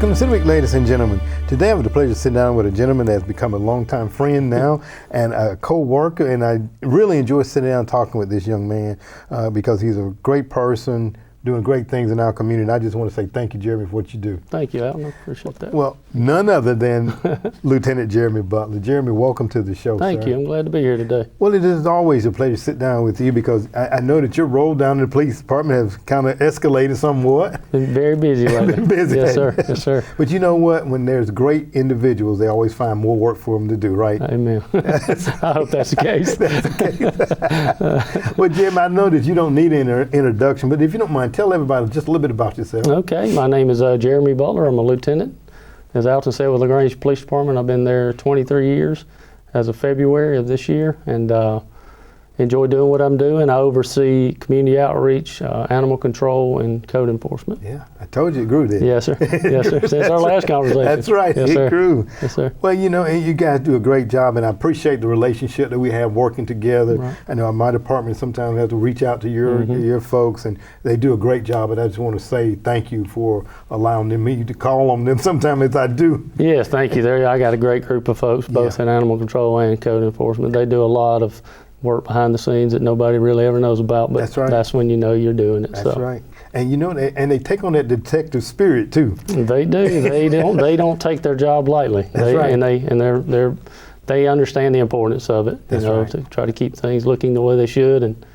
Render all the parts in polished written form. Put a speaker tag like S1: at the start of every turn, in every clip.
S1: Welcome to Civic, ladies and gentlemen. Today I have the pleasure of sitting down with a gentleman that's become a longtime friend now and a co-worker, and I really enjoy sitting down talking with this young man because he's a great person, doing great things in our community. And I just want to say thank you, Jeremy, for what you do.
S2: Thank you, Alton. I appreciate that.
S1: Well, none other than Lieutenant Jeremy Butler. Jeremy, welcome to the show,
S2: Thank you. I'm glad to be here today.
S1: Well, it is always a pleasure to sit down with you because I know that your role down in the police department has kind of escalated somewhat.
S2: Been very busy lately.
S1: Been busy.
S2: Yes, sir. Yes, sir.
S1: But you know what? When there's great individuals, they always find more work for them to do, right?
S2: Amen. I hope that's the case.
S1: That's the case. Well, Jim, I know that you don't need an introduction, but if you don't mind, tell everybody just a little bit about yourself.
S2: Okay. My name is Jeremy Butler. I'm a lieutenant. As Alton said, with LaGrange Police Department, I've been there 23 years as of February of this year, and enjoy doing what I'm doing. I oversee community outreach, animal control, and code enforcement.
S1: Yeah, I told you it grew there.
S2: Yes, sir. Yes, sir. Since our last conversation.
S1: That's right.
S2: Yes,
S1: it
S2: sir.
S1: grew.
S2: Yes, sir.
S1: Well, you know, and you guys do a great job, and I appreciate the relationship that we have working together.
S2: Right.
S1: I know my department sometimes has to reach out to your folks, and they do a great job. But I just want to say thank you for allowing me to call on them sometimes as I do.
S2: Yes, thank you. There, I got a great group of folks, both in animal control and code enforcement. They do a lot of work behind the scenes that nobody really ever knows about, but that's when you know you're doing it.
S1: That's right. And you know, they take on that detective spirit too.
S2: They do. They don't take their job lightly.
S1: That's right.
S2: And they understand the importance of it.
S1: That's right.
S2: To try to keep things looking the way they should. And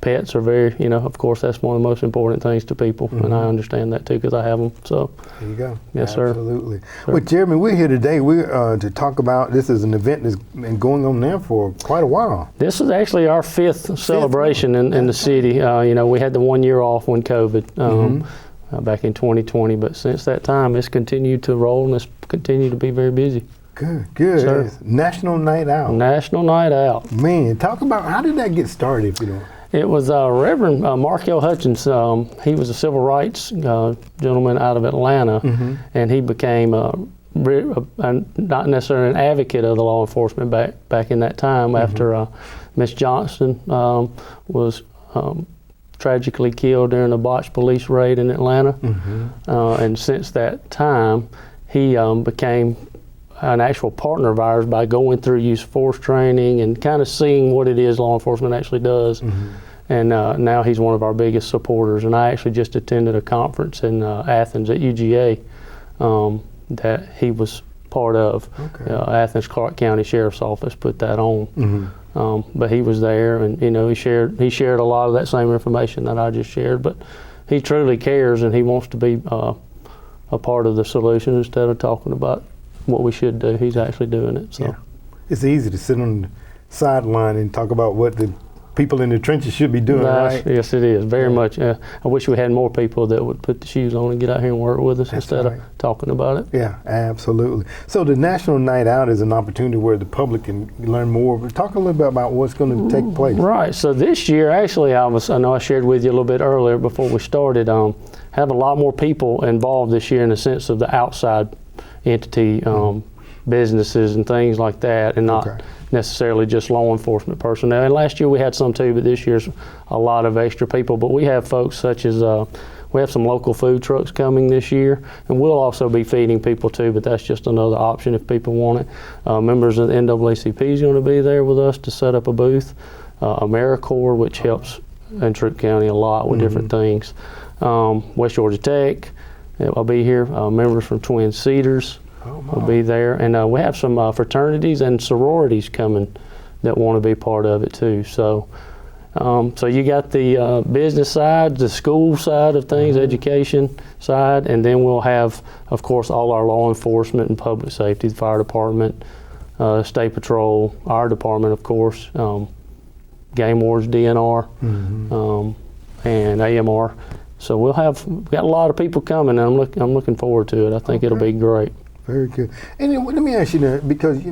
S2: pets are very, of course, that's one of the most important things to people, and I understand that too because I have them. So
S1: there you go.
S2: Yes, sir.
S1: Absolutely.
S2: Sure.
S1: Well, Jeremy, we're here today. We're to talk about this is an event that's been going on now for quite a while.
S2: This is actually our fifth celebration in the city. We had the 1 year off when COVID back in 2020, but since that time, it's continued to roll and it's continued to be very busy.
S1: Good.
S2: Sure.
S1: National Night Out.
S2: National Night Out.
S1: Man, talk about how did that get started, if you know?
S2: It was Reverend Mark L. Hutchins. He was a civil rights gentleman out of Atlanta, and he became not necessarily an advocate of the law enforcement back in that time after Miss Johnston was tragically killed during a botched police raid in Atlanta. And since that time, he became an actual partner of ours by going through use of force training and kind of seeing what it is law enforcement actually does. And now he's one of our biggest supporters. And I actually just attended a conference in Athens at UGA that he was part of. Athens Clark County Sheriff's Office put that on. But he was there, and he shared a lot of that same information that I just shared. But he truly cares, and he wants to be a part of the solution instead of talking about what we should do. He's actually doing it. So
S1: it's easy to sit on the sideline and talk about what the people in the trenches should be doing, right?
S2: Yes, it is very much. I wish we had more people that would put the shoes on and get out here and work with us instead of talking about it.
S1: Yeah, absolutely. So the National Night Out is an opportunity where the public can learn more. But talk a little bit about what's going to take place.
S2: Right. So this year, actually, I know I shared with you a little bit earlier before we started. Have a lot more people involved this year in the sense of the outside entity, businesses and things like that, and not necessarily just law enforcement personnel. And last year we had some too, but this year's a lot of extra people. But we have folks such as we have some local food trucks coming this year, and we'll also be feeding people too, but that's just another option if people want it. Members of the NAACP is going to be there with us to set up a booth. AmeriCorps, which helps in Troup County a lot with different things. West Georgia Tech, I'll be here. Members from Twin Cedars will be there. And we have some fraternities and sororities coming that want to be part of it too. So you got the business side, the school side of things, education side, and then we'll have, of course, all our law enforcement and public safety, the fire department, state patrol, our department, of course, game wards, DNR, and AMR. So we got a lot of people coming, and I'm looking forward to it. I think it'll be great.
S1: Very good. And then, let me ask you now, because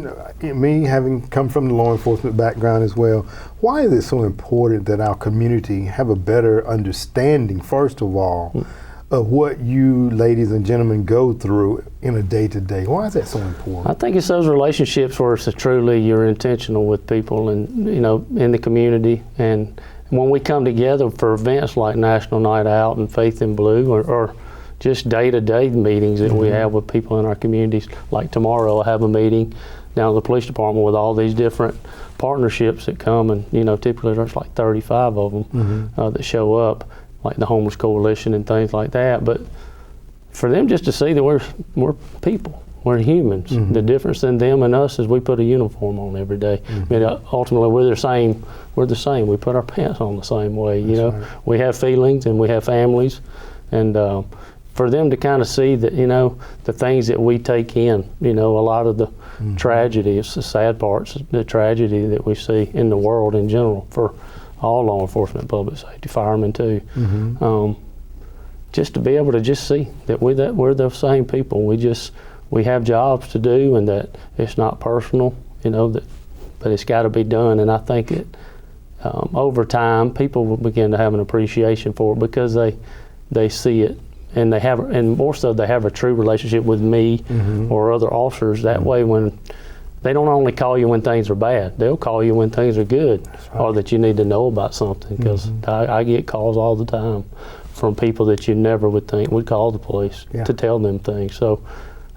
S1: me having come from the law enforcement background as well, why is it so important that our community have a better understanding, first of all, of what you ladies and gentlemen go through in a day-to-day? Why is that so important?
S2: I think it's those relationships where it's truly you're intentional with people and in the community, and when we come together for events like National Night Out and Faith in Blue or just day-to-day meetings that we have with people in our communities. Like tomorrow, I have a meeting down at the police department with all these different partnerships that come, and typically there's like 35 of them that show up, like the Homeless Coalition and things like that. But for them just to see that we're people, we're humans. The difference in them and us is we put a uniform on every day. I mean, ultimately, we're the same. We put our pants on the same way. Right. We have feelings and we have families, and for them to kind of see that, the things that we take in, a lot of the tragedies, the sad parts, the tragedy that we see in the world in general for all law enforcement, public safety, firemen too. Just to be able to just see that we're the same people. We have jobs to do, and that it's not personal, but it's got to be done. And I think that over time, people will begin to have an appreciation for it because they see it, and and more so they have a true relationship with me or other officers. That way, when they don't only call you when things are bad, they'll call you when things are good, or that you need to know about something. Because I get calls all the time from people that you never would think would call the police to tell them things. So.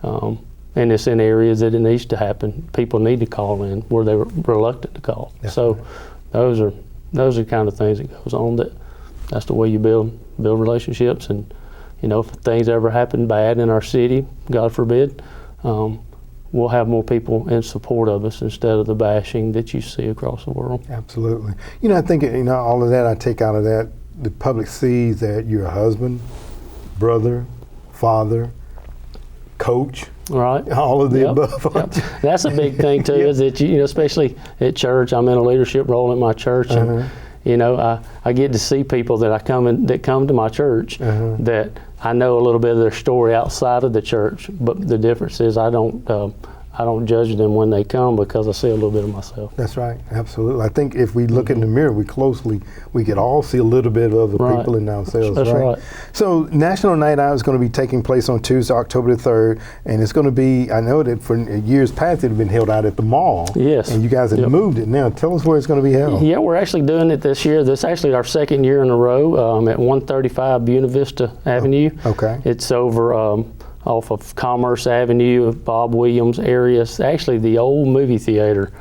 S2: And it's in areas that it needs to happen. People need to call in where they were reluctant to call. So those are kind of things that goes on. That's the way you build relationships. And if things ever happen bad in our city, God forbid, we'll have more people in support of us instead of the bashing that you see across the world.
S1: Absolutely. I think all of that I take out of that. The public sees that you're a husband, brother, father, coach,
S2: right?
S1: All of the above.
S2: That's a big thing too. Is that especially at church, I'm in a leadership role at my church, and I get to see people that come to my church that I know a little bit of their story outside of the church. But the difference is I don't judge them when they come because I see a little bit of myself.
S1: That's right, absolutely. I think if we look in the mirror, we could all see a little bit of the people in ourselves.
S2: That's right.
S1: So National Night Out is going to be taking place on Tuesday, October the 3rd, and it's going to be, I know that for years past it had been held out at the mall.
S2: Yes.
S1: And you guys have moved it now. Tell us where it's going to be held.
S2: Yeah, we're actually doing it this year. This is actually our second year in a row at 135 Buena Vista Avenue.
S1: Okay.
S2: It's over off of Commerce Avenue, Bob Williams area. It's actually the old movie theater.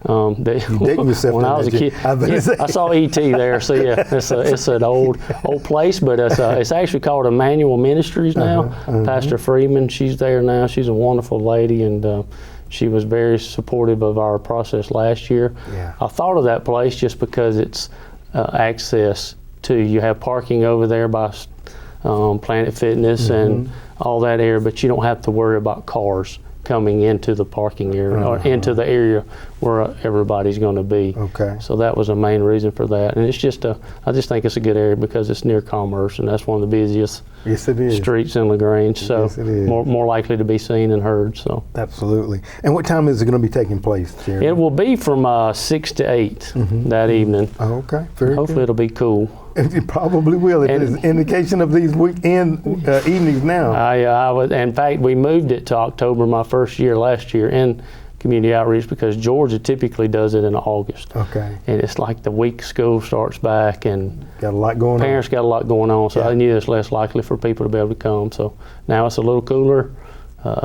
S1: You dating yourself
S2: when I was a kid. I saw E.T. there, so yeah, it's an old place, but it's actually called Emmanuel Ministries now. Pastor Freeman, she's there now. She's a wonderful lady, and she was very supportive of our process last year.
S1: Yeah.
S2: I thought of that place just because it's access to, you have parking over there by Planet Fitness and all that area, but you don't have to worry about cars coming into the parking area or into the area where everybody's going to be. Okay. So that was a main reason for that, and it's just I just think it's a good area because it's near Commerce, and that's one of the busiest streets in LaGrange. So
S1: yes, it is.
S2: More likely to be seen and heard. So
S1: absolutely. And what time is it going to be taking place, Jeremy?
S2: It will be from 6 to 8 that evening.
S1: Oh, okay. Very
S2: Hopefully
S1: good.
S2: it'll be cool.
S1: It probably will. It's an indication of these weekend evenings now.
S2: In fact, we moved it to October my first year last year in community outreach because Georgia typically does it in August.
S1: Okay.
S2: And it's like the week school starts back and
S1: got a lot going on.
S2: Parents got a lot going on, so I knew it's less likely for people to be able to come. So now it's a little cooler.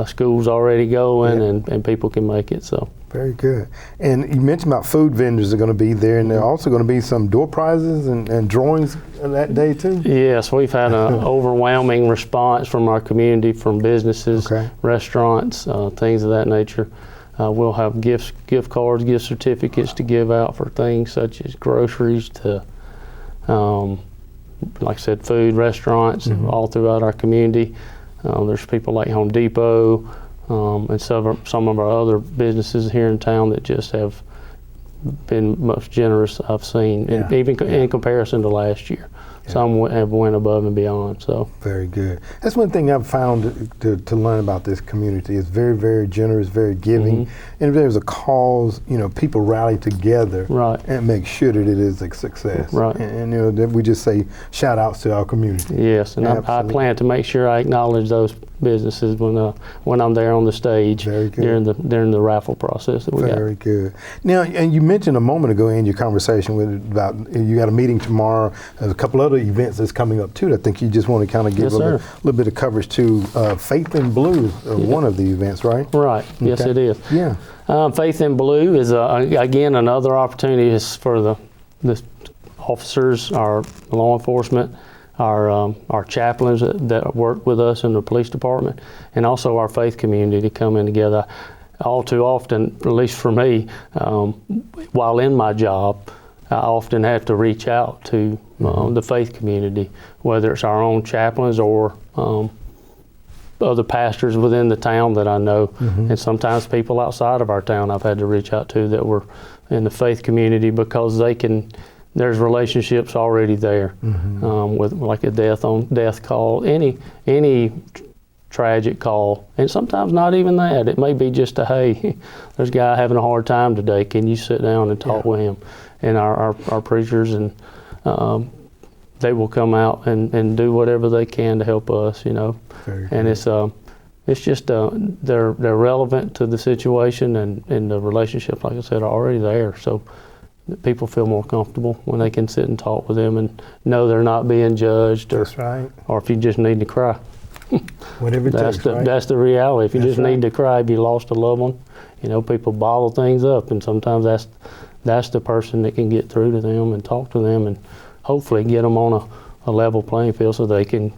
S2: School's already going and people can make it. So.
S1: Very good. And you mentioned about food vendors are going to be there, and there are also going to be some door prizes and drawings that day too?
S2: Yes, we've had an overwhelming response from our community, from businesses, restaurants, things of that nature. We'll have gift cards, gift certificates to give out for things such as groceries to, like I said, food, restaurants, all throughout our community. There's people like Home Depot, and some of our other businesses here in town that just have been most generous I've seen, even in comparison to last year. Some have went above and beyond. So
S1: very good. That's one thing I've found to learn about this community. It's very, very generous, very giving, and if there's a cause, people rally together and make sure that it is a success. Right. And we just say shout outs to our community.
S2: Yes, and I plan to make sure I acknowledge those businesses when I'm there on the stage during the raffle process that we got.
S1: Very good. Now, and you mentioned a moment ago in your conversation about you got a meeting tomorrow. There's a couple other events that's coming up too. I think you just want to kind of give a little bit of coverage to Faith in Blue, one of the events, right?
S2: Right. Okay. Yes, it is.
S1: Yeah.
S2: Faith in Blue is again another opportunity is for the officers, our law enforcement, our chaplains that work with us in the police department, and also our faith community to come in together. All too often, at least for me, while in my job, I often have to reach out to the faith community, whether it's our own chaplains or other pastors within the town that I know, and sometimes people outside of our town I've had to reach out to that were in the faith community because there's relationships already there with like a death call, any tragic call, and sometimes not even that. It may be just hey, there's a guy having a hard time today. Can you sit down and talk with him? And our preachers and they will come out and do whatever they can to help us, And it's just they're relevant to the situation and the relationship, like I said, are already there. So people feel more comfortable when they can sit and talk with them and know they're not being judged.
S1: That's right. Or
S2: if you just need to cry.
S1: Whatever it takes, right?
S2: That's the reality. If you just need to cry, if you lost a loved one, people bottle things up, and sometimes that's the person that can get through to them and talk to them and hopefully get them on a level playing field so they can,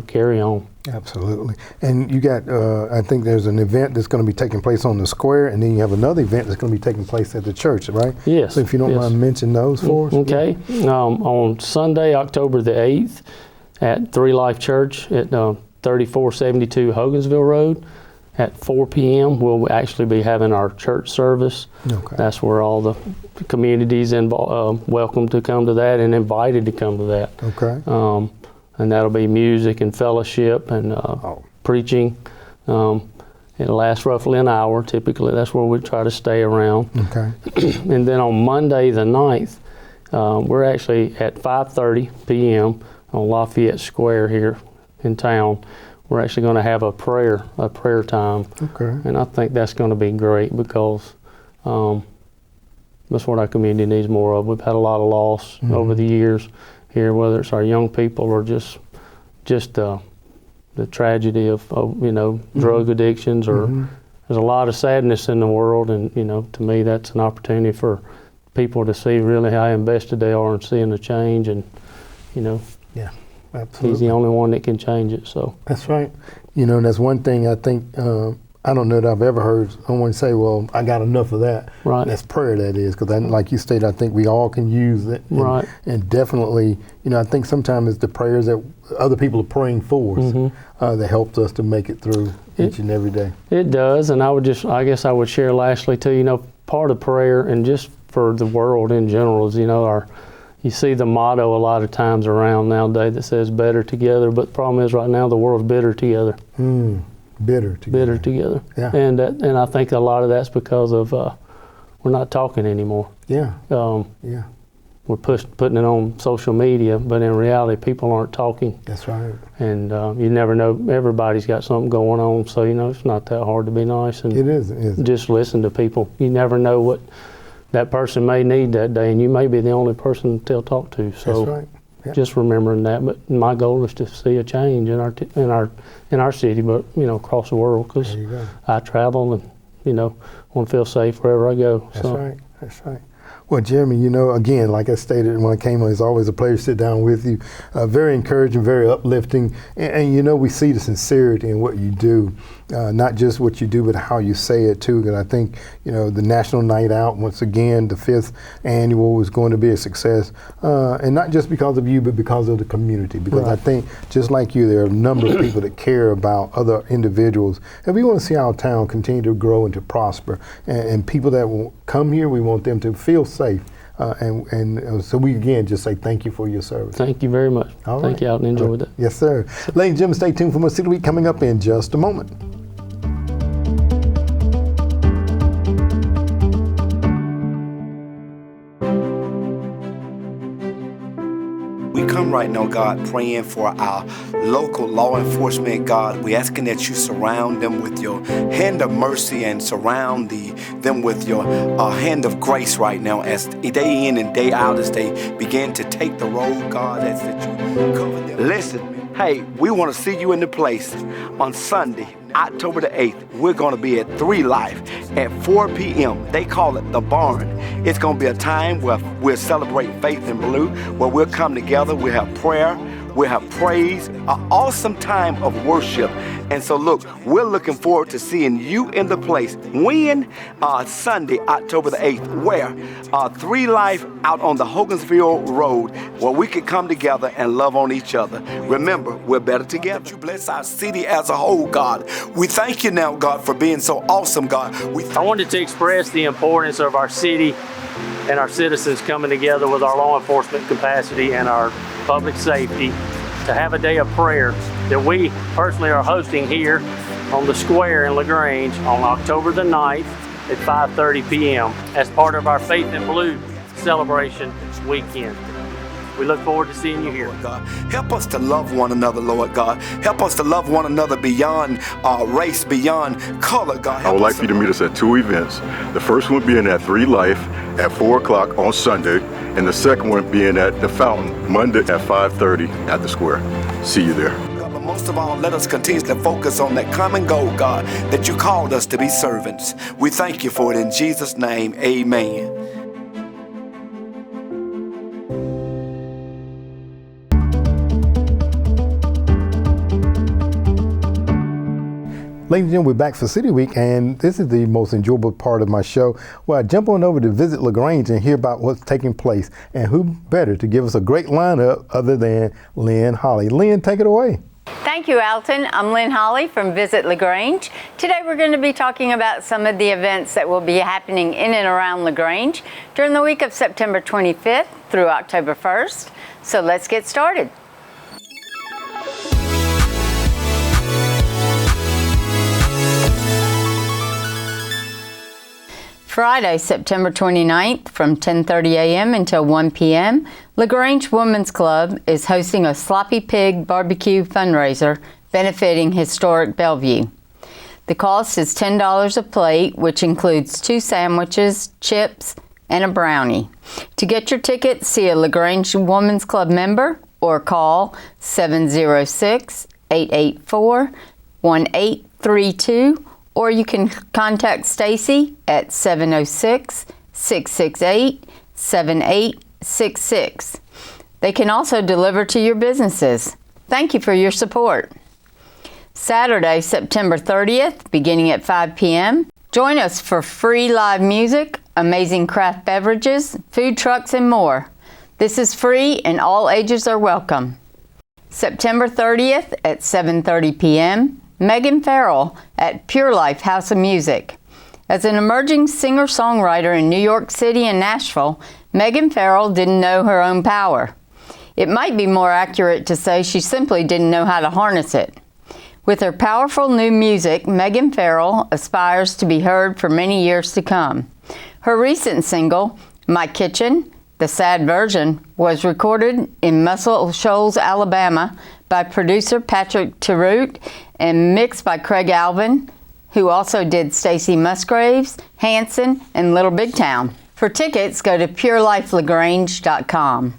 S2: carry on.
S1: Absolutely. And you got, I think there's an event that's going to be taking place on the square, and then you have another event that's going to be taking place at the church, right?
S2: Yes.
S1: So if you don't mind mentioning those for us.
S2: Okay. On Sunday, October the 8th, at Three Life Church at 3472 Hogansville Road, at 4 p.m. we'll actually be having our church service. Okay. That's where all the communities welcome to come to that and invited to come to that.
S1: Okay.
S2: And that'll be music and fellowship and preaching. It'll last roughly an hour. Typically, that's where we try to stay around.
S1: Okay.
S2: And then on Monday the 9th, we're actually at 5:30 p.m. on Lafayette Square here in town. We're actually going to have a prayer time.
S1: Okay.
S2: And I think that's going to be great because that's what our community needs more of. We've had a lot of loss over the years here, whether it's our young people or just the tragedy of drug addictions, or there's a lot of sadness in the world, and to me that's an opportunity for people to see really how invested they are in seeing the change, and
S1: yeah, absolutely.
S2: He's the only one that can change it. So
S1: that's right. And that's one thing I think I don't know that I've ever heard someone say, well, I got enough of that.
S2: Right.
S1: That's prayer, that is, because like you stated, I think we all can use it. And,
S2: right.
S1: And definitely, I think sometimes it's the prayers that other people are praying for us that helps us to make it through each and every day.
S2: It does, and I guess I would share lastly too, part of prayer and just for the world in general is, you see the motto a lot of times around nowadays that says better together, but the problem is right now the world's bitter together.
S1: Bitter together.
S2: Yeah. And I think a lot of that's because of we're not talking anymore.
S1: Yeah.
S2: Yeah. We're putting it on social media, but in reality, people aren't talking.
S1: That's right.
S2: And you never know. Everybody's got something going on, so it's not that hard to be nice. And
S1: it is.
S2: Just listen to people. You never know what that person may need that day, and you may be the only person they'll talk to. So. That's right. Yeah. Just remembering that, but my goal is to see a change in our city, but across the world, because I travel and want to feel safe wherever I go.
S1: That's right. Well, Jeremy, again, like I stated when I came on, it's always a pleasure to sit down with you. Very encouraging, very uplifting, and we see the sincerity in what you do, not just what you do, but how you say it too. And I think the National Night Out, once again, the 5th annual, is going to be a success, and not just because of you, but because of the community. Because I think, just like you, there are a number of people that care about other individuals, and we want to see our town continue to grow and to prosper. And people that will come here, we want them to feel safe. So we again just say thank you for your service.
S2: Thank you very much.
S1: All
S2: thank you, Alton. Enjoyed it.
S1: Yes, sir. Ladies and gentlemen, stay tuned for more City Week coming up in just a moment.
S3: We come come right now, God, praying for our local law enforcement, God. We're asking that you surround them with your hand of mercy and surround them with your hand of grace right now as day in and day out as they begin to take the road, God, as that you cover them. Listen, hey, we want to see you in the place on Sunday, October the 8th. We're going to be at 3 Life at 4 p.m. They call it the Barn. It's going to be a time where we'll celebrate Faith in Blue, where we'll come together, we'll have prayer, we'll have praise, an awesome time of worship. And so look, we're looking forward to seeing you in the place. When? Sunday, October the 8th, where 3 Life out on the Hogansville Road, where we could come together and love on each other. Remember, we're better together. You bless our city as a whole, God. We thank you now, God, for being so awesome, God.
S2: I wanted to express the importance of our city and our citizens coming together with our law enforcement capacity and our public safety to have a day of prayer that we personally are hosting here on the square in LaGrange on October the 9th at 5:30 p.m. as part of our Faith in Blue celebration weekend. We look forward to seeing you here.
S3: God, help us to love one another, Lord God. Help us to love one another beyond race, beyond color, God.
S4: I would like for you to meet us at 2 events. The first one being at 3 Life at 4 o'clock on Sunday, and the second one being at the Fountain Monday at 5:30 at the Square. See you there.
S3: God, but most of all, let us continue to focus on that common goal, God, that you called us to be servants. We thank you for it in Jesus' name. Amen.
S1: Ladies and gentlemen, we're back for City Week, and this is the most enjoyable part of my show where I jump on over to Visit LaGrange and hear about what's taking place. And who better to give us a great lineup other than Lynne Holle. Lynne, take it away.
S5: Thank you, Alton. I'm Lynne Holle from Visit LaGrange. Today we're going to be talking about some of the events that will be happening in and around LaGrange during the week of September 25th through October 1st. So let's get started. Friday, September 29th from 10:30 a.m. until 1 p.m., LaGrange Women's Club is hosting a Sloppy Pig barbecue fundraiser benefiting historic Bellevue. The cost is $10 a plate, which includes 2 sandwiches, chips, and a brownie. To get your tickets, see a LaGrange Women's Club member or call 706-884-1832. Or you can contact Stacy at 706-668-7866. They can also deliver to your businesses. Thank you for your support. Saturday, September 30th, beginning at 5 p.m., join us for free live music, amazing craft beverages, food trucks, and more. This is free and all ages are welcome. September 30th at 7:30 p.m., Megan Farrell at Pure Life House of Music. As an emerging singer-songwriter in New York City and Nashville, Megan Farrell didn't know her own power. It might be more accurate to say she simply didn't know how to harness it. With her powerful new music, Megan Farrell aspires to be heard for many years to come. Her recent single, My Kitchen, the sad version, was recorded in Muscle Shoals, Alabama by producer Patrick Terute and mixed by Craig Alvin, who also did Stacey Musgraves, Hanson, and Little Big Town. For tickets, go to purelifelagrange.com.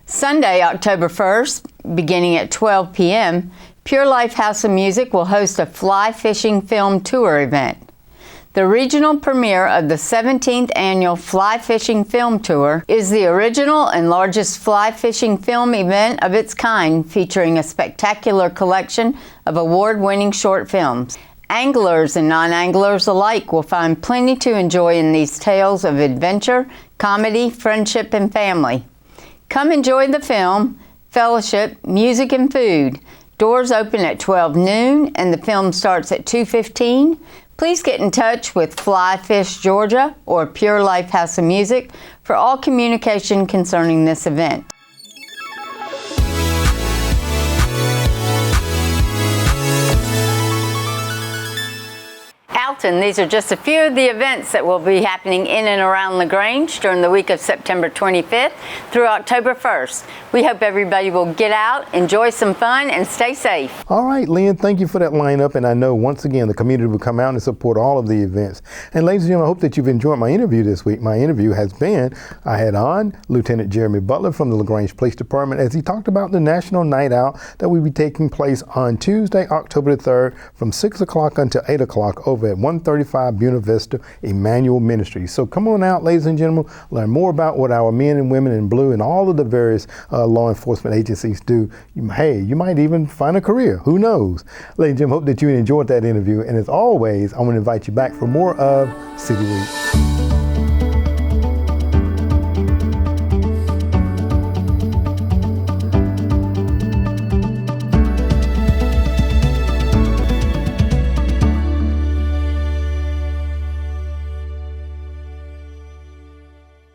S5: Sunday, October 1st, beginning at 12 p.m., Pure Life House of Music will host a fly fishing film tour event. The regional premiere of the 17th annual Fly Fishing Film Tour is the original and largest fly fishing film event of its kind, featuring a spectacular collection of award-winning short films. Anglers and non-anglers alike will find plenty to enjoy in these tales of adventure, comedy, friendship, and family. Come enjoy the film, fellowship, music, and food. Doors open at 12 noon and the film starts at 2:15. Please get in touch with Fly Fish Georgia or Pure Life House of Music for all communication concerning this event. Alton. These are just a few of the events that will be happening in and around LaGrange during the week of September 25th through October 1st. We hope everybody will get out, enjoy some fun, and stay safe.
S1: All right, Lynn, thank you for that lineup. And I know, once again, the community will come out and support all of the events. And ladies and gentlemen, I hope that you've enjoyed my interview this week. My interview has been, I had on Lieutenant Jeremy Butler from the LaGrange Police Department as he talked about the National Night Out that will be taking place on Tuesday, October the 3rd from 6 o'clock until 8 o'clock over at 135 Buena Vista Emmanuel Ministries. So come on out, ladies and gentlemen, learn more about what our men and women in blue and all of the various law enforcement agencies do. Hey, you might even find a career. Who knows? Ladies and gentlemen, hope that you enjoyed that interview. And as always, I want to invite you back for more of City Week.